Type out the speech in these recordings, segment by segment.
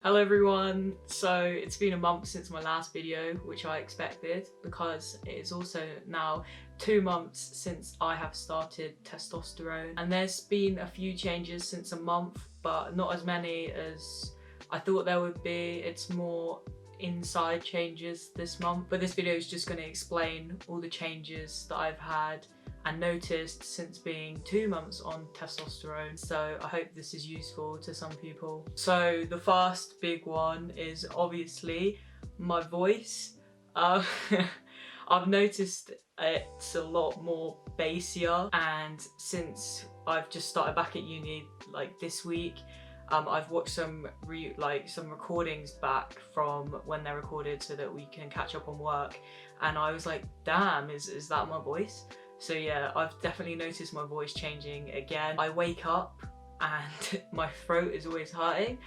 Hello everyone! So it's been a month since my last video, which I expected because it is also now 2 months since I have started testosterone, and there's been a few changes since a month, but not as many as I thought there would be. It's more inside changes this month, but this video is just going to explain all the changes that I've had and noticed since being 2 months on testosterone, so I hope this is useful to some people. So the first big one is obviously my voice. I've noticed it's a lot more bassier, and since I've just started back at uni like this week, I've watched some recordings back from when they're recorded so that we can catch up on work, and I was like, damn, is that my voice? So yeah, I've definitely noticed my voice changing again. I wake up and my throat is always hurting.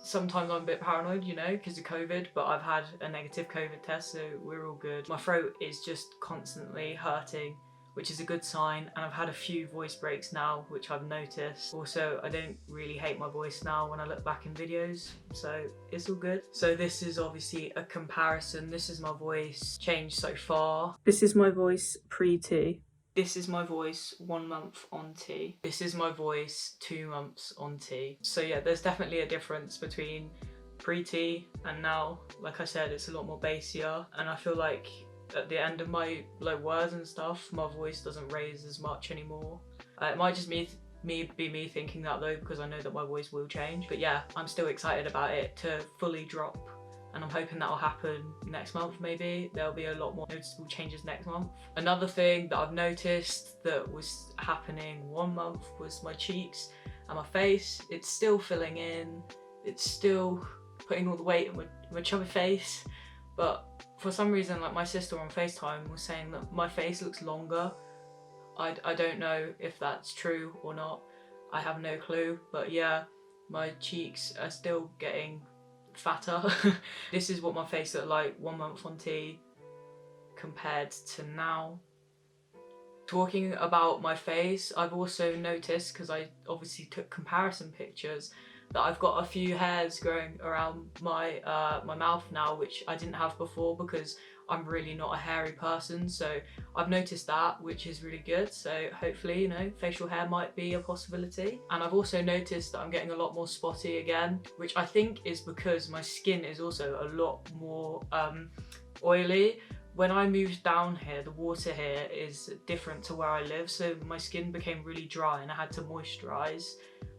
Sometimes I'm a bit paranoid, you know, because of COVID, but I've had a negative COVID test, so we're all good. My throat is just constantly hurting, which is a good sign, and I've had a few voice breaks now, which I've noticed. Also, I don't really hate my voice now when I look back in videos, so it's all good. So this is obviously a comparison. This is my voice changed so far. This is my voice pre-T. This is my voice 1 month on T. This is my voice 2 months on T. So yeah, there's definitely a difference between pre-T and now. Like I said, it's a lot more bassier, and I feel like at the end of my words and stuff, my voice doesn't raise as much anymore. It might just be me thinking that though, because I know that my voice will change. But yeah, I'm still excited about it to fully drop, and I'm hoping that'll happen next month maybe. There'll be a lot more noticeable changes next month. Another thing that I've noticed that was happening 1 month was my cheeks and my face. It's still filling in, it's still putting all the weight in my chubby face, but for some reason, like, my sister on FaceTime was saying that my face looks longer. I don't know if that's true or not. I have no clue, but yeah, my cheeks are still getting fatter. This is what my face looked like 1 month on T compared to now. Talking about my face, I've also noticed, because I obviously took comparison pictures, that I've got a few hairs growing around my mouth now, which I didn't have before because I'm really not a hairy person. So I've noticed that, which is really good. So hopefully, you know, facial hair might be a possibility. And I've also noticed that I'm getting a lot more spotty again, which I think is because my skin is also a lot more oily. When I moved down here, the water here is different to where I live, so my skin became really dry and I had to moisturize.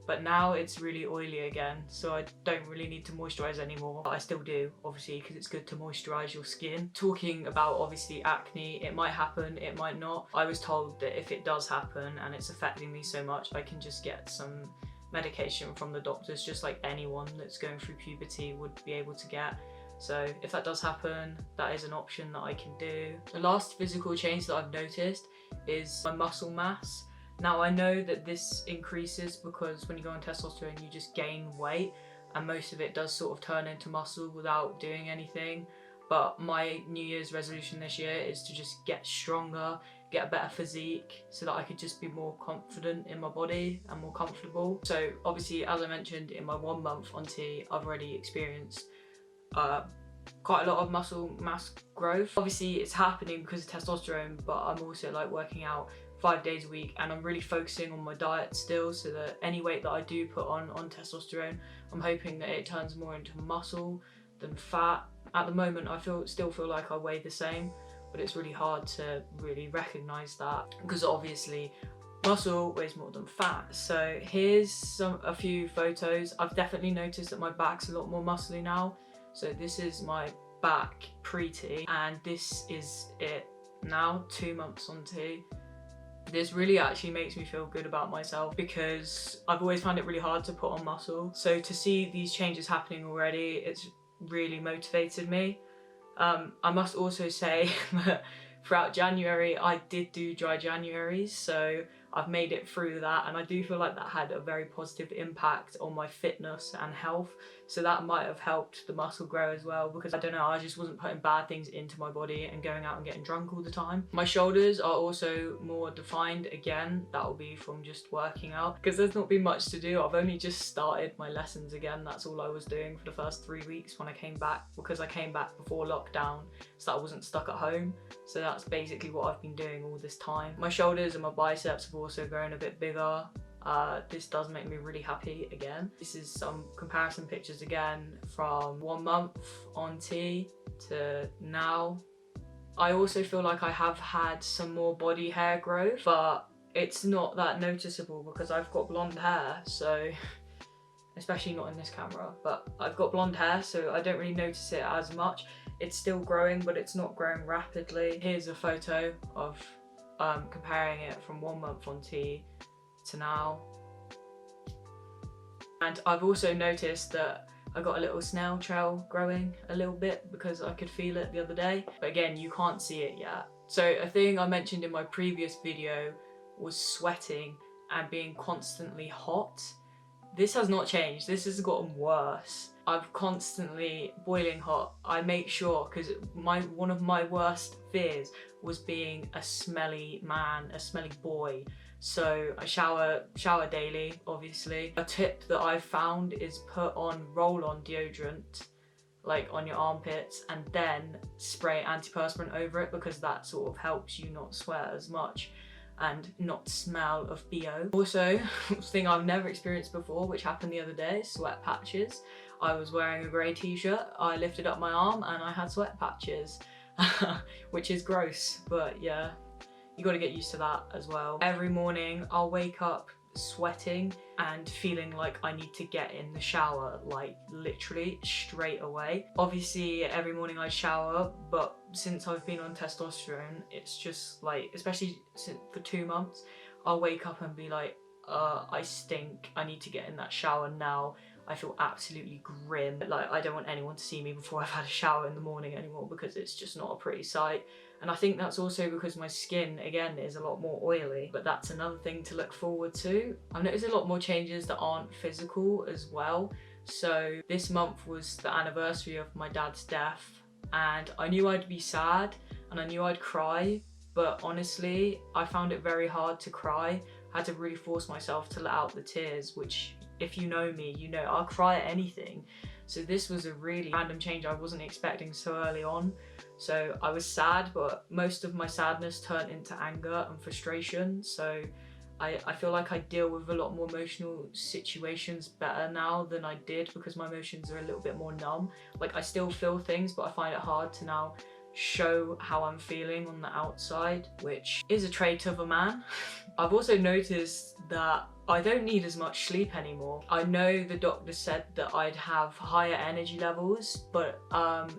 But now it's really oily again, so I don't really need to moisturize anymore. But I still do, obviously, because it's good to moisturize your skin. Talking about, obviously, acne, it might happen, it might not. I was told that if it does happen and it's affecting me so much, I can just get some medication from the doctors, just like anyone that's going through puberty would be able to get. So if that does happen, that is an option that I can do. The last physical change that I've noticed is my muscle mass. Now, I know that this increases because when you go on testosterone, you just gain weight, and most of it does sort of turn into muscle without doing anything. But my New Year's resolution this year is to just get stronger, get a better physique, so that I could just be more confident in my body and more comfortable. So obviously, as I mentioned, in my 1 month on T, I've already experienced quite a lot of muscle mass growth. Obviously, it's happening because of testosterone, but I'm also like working out 5 days a week, and I'm really focusing on my diet still, so that any weight that I do put on testosterone, I'm hoping that it turns more into muscle than fat. At the moment, I still feel like I weigh the same, but it's really hard to really recognize that because obviously muscle weighs more than fat. So here's a few photos. I've definitely noticed that my back's a lot more muscly now. So this is my back pre-T, and this is it now, 2 months on T. This really actually makes me feel good about myself because I've always found it really hard to put on muscle. So to see these changes happening already, it's really motivated me. I must also say that throughout January, I did do dry Januaries, so I've made it through that, and I do feel like that had a very positive impact on my fitness and health. So that might have helped the muscle grow as well, because I don't know, I just wasn't putting bad things into my body and going out and getting drunk all the time. My shoulders are also more defined again. That will be from just working out, because there's not been much to do. I've only just started my lessons again. That's all I was doing for the first 3 weeks when I came back, because I came back before lockdown, so I wasn't stuck at home. So that's basically what I've been doing all this time. My shoulders and my biceps have also grown a bit bigger. This does make me really happy again. This is some comparison pictures again from 1 month on T to now. I also feel like I have had some more body hair growth, but it's not that noticeable because I've got blonde hair, so especially not in this camera, but I've got blonde hair, so I don't really notice it as much. It's still growing, but it's not growing rapidly. Here's a photo of comparing it from 1 month on T to now. And I've also noticed that I got a little snail trail growing a little bit because I could feel it the other day. But again, you can't see it yet. So a thing I mentioned in my previous video was sweating and being constantly hot. This has not changed. This has gotten worse. I'm constantly boiling hot. I make sure, because one of my worst fears was being a smelly man, a smelly boy. So I shower daily, obviously. A tip that I've found is put on roll-on deodorant, like on your armpits, and then spray antiperspirant over it, because that sort of helps you not sweat as much and not smell of BO. Also, thing I've never experienced before, which happened the other day, sweat patches. I was wearing a grey t-shirt, I lifted up my arm and I had sweat patches, which is gross, but yeah, you gotta get used to that as well. Every morning I'll wake up sweating and feeling like I need to get in the shower, like literally straight away. Obviously every morning I shower, but since I've been on testosterone, it's just like, especially for 2 months, I'll wake up and be like, I stink, I need to get in that shower now. I feel absolutely grim. Like, I don't want anyone to see me before I've had a shower in the morning anymore, because it's just not a pretty sight. And I think that's also because my skin, again, is a lot more oily, but that's another thing to look forward to. I've noticed a lot more changes that aren't physical as well. So this month was the anniversary of my dad's death, and I knew I'd be sad and I knew I'd cry, but honestly, I found it very hard to cry. I had to really force myself to let out the tears, which, if you know me, you know I'll cry at anything. So this was a really random change I wasn't expecting so early on. So I was sad, but most of my sadness turned into anger and frustration. So I feel like I deal with a lot more emotional situations better now than I did, because my emotions are a little bit more numb. Like, I still feel things, but I find it hard to now show how I'm feeling on the outside, which is a trait of a man. I've also noticed that I don't need as much sleep anymore. I know the doctor said that I'd have higher energy levels, but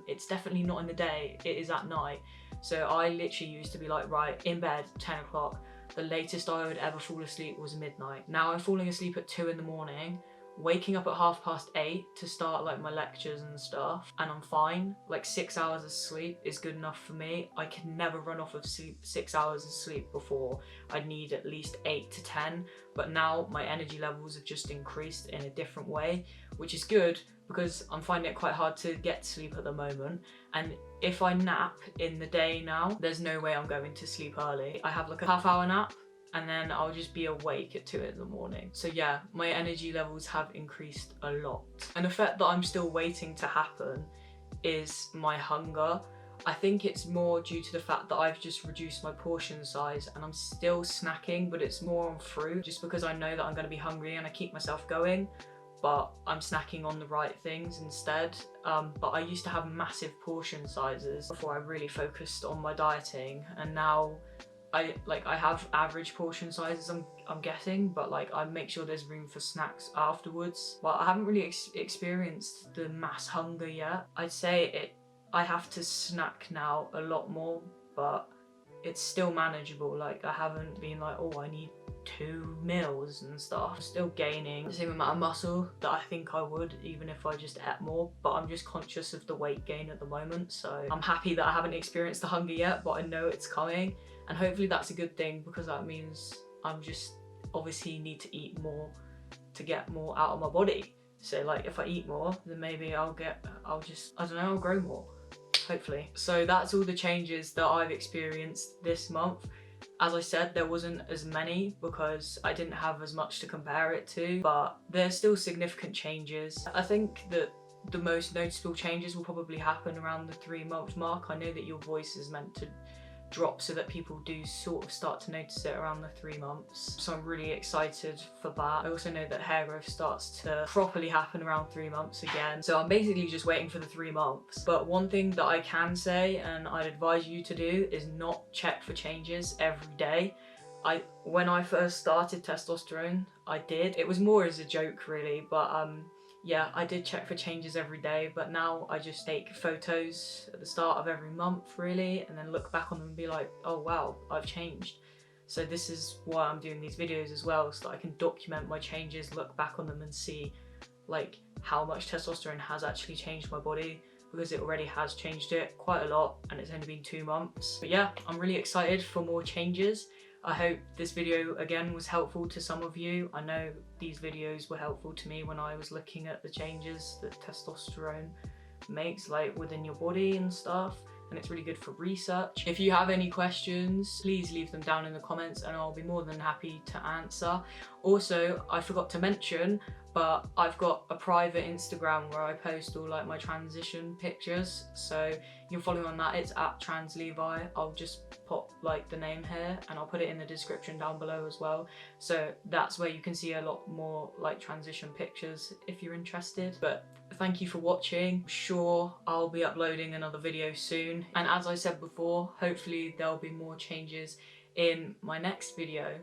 it's definitely not in the day, it is at night. So I literally used to be like, right, in bed, 10 o'clock. The latest I would ever fall asleep was midnight. Now I'm falling asleep at 2 in the morning, waking up at 8:30 to start like my lectures and stuff, and I'm fine. Like 6 hours of sleep is good enough for me. I can never run off of 6 hours of sleep before. I'd need at least 8 to 10, but now my energy levels have just increased in a different way, which is good because I'm finding it quite hard to get sleep at the moment. And if I nap in the day now, there's no way I'm going to sleep early. I have like a half-hour nap, and then I'll just be awake at 2 in the morning. So yeah, my energy levels have increased a lot. An effect that I'm still waiting to happen is my hunger. I think it's more due to the fact that I've just reduced my portion size, and I'm still snacking, but it's more on fruit, just because I know that I'm gonna be hungry and I keep myself going, but I'm snacking on the right things instead. But I used to have massive portion sizes before I really focused on my dieting, and now I have average portion sizes, I'm guessing, but like I make sure there's room for snacks afterwards. Well, I haven't really experienced the mass hunger yet. I'd say I have to snack now a lot more, but it's still manageable. Like, I haven't been like, oh, I need 2 meals and stuff. I'm still gaining the same amount of muscle that I think I would, even if I just ate more, but I'm just conscious of the weight gain at the moment. So I'm happy that I haven't experienced the hunger yet, but I know it's coming. And hopefully that's a good thing, because that means I'm just obviously need to eat more to get more out of my body. So like if I eat more, then maybe I'll grow more, hopefully. So that's all the changes that I've experienced this month. As I said, there wasn't as many because I didn't have as much to compare it to, but there's still significant changes. I think that the most noticeable changes will probably happen around the 3-month mark. I know that your voice is meant to drop so that people do sort of start to notice it around the 3 months. So I'm really excited for that. I also know that hair growth starts to properly happen around 3 months again. So I'm basically just waiting for the 3 months. But one thing that I can say, and I'd advise you to do, is not check for changes every day. When I first started testosterone, I did. It was more as a joke really, but yeah, I did check for changes every day, but now I just take photos at the start of every month really, and then look back on them and be like, oh wow, I've changed. So this is why I'm doing these videos as well, so that I can document my changes, look back on them and see like how much testosterone has actually changed my body, because it already has changed it quite a lot and it's only been 2 months. But yeah, I'm really excited for more changes. I hope this video again was helpful to some of you. I know these videos were helpful to me when I was looking at the changes that testosterone makes like within your body and stuff, and it's really good for research. If you have any questions, please leave them down in the comments and I'll be more than happy to answer. Also, I forgot to mention, but I've got a private Instagram where I post all like my transition pictures, so you can follow me on that. It's @translevi. I'll just pop like the name here and I'll put it in the description down below as well. So that's where you can see a lot more like transition pictures if you're interested. But thank you for watching. I'm sure I'll be uploading another video soon. And as I said before, hopefully there'll be more changes in my next video.